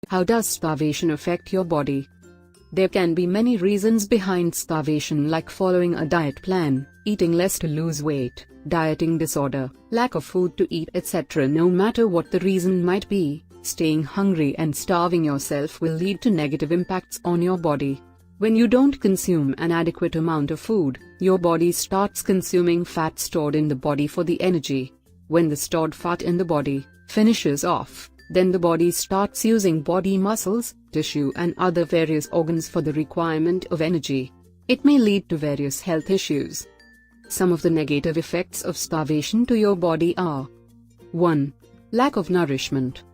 How does starvation affect your body? There can be many reasons behind starvation, like following a diet plan, eating less to lose weight, dieting disorder, lack of food to eat, etc. No matter what the reason might be, staying hungry and starving yourself will lead to negative impacts on your body. When you don't consume an adequate amount of food, your body starts consuming fat stored in the body for the energy. When the stored fat in the body finishes off, then the body starts using body muscles, tissue and other various organs for the requirement of energy. It may lead to various health issues. Some of the negative effects of starvation to your body are: 1. Lack of nourishment.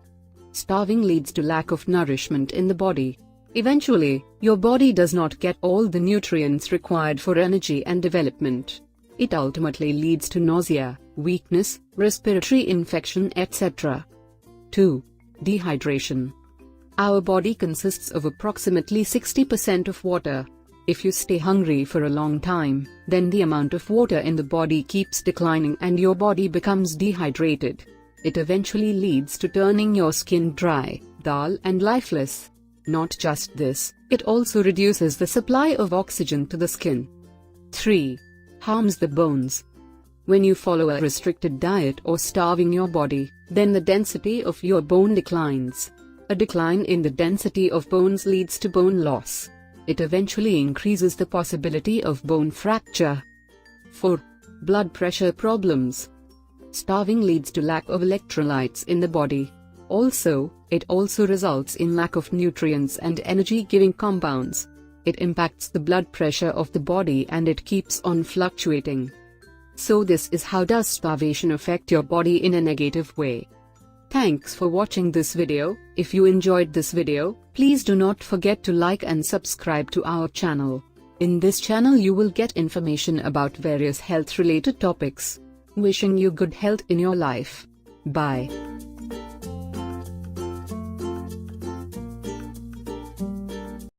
Starving leads to lack of nourishment in the body. Eventually, your body does not get all the nutrients required for energy and development. It ultimately leads to nausea, weakness, respiratory infection, etc. 2. Dehydration. Our body consists of approximately 60% of water. If you stay hungry for a long time, then the amount of water in the body keeps declining and your body becomes dehydrated. It eventually leads to turning your skin dry, dull and lifeless. Not just this, it also reduces the supply of oxygen to the skin. 3. Harms the bones. When you follow a restricted diet or starving your body, then the density of your bone declines. A decline in the density of bones leads to bone loss. It eventually increases the possibility of bone fracture. 4. Blood pressure problems. Starving leads to lack of electrolytes in the body. It also results in lack of nutrients and energy-giving compounds. It impacts the blood pressure of the body and it keeps on fluctuating. So this is how does starvation affect your body in a negative way. Thanks for watching this video. If you enjoyed this video, please do not forget to like and subscribe to our channel. In this channel you will get information about various health-related topics. Wishing you good health in your life. Bye.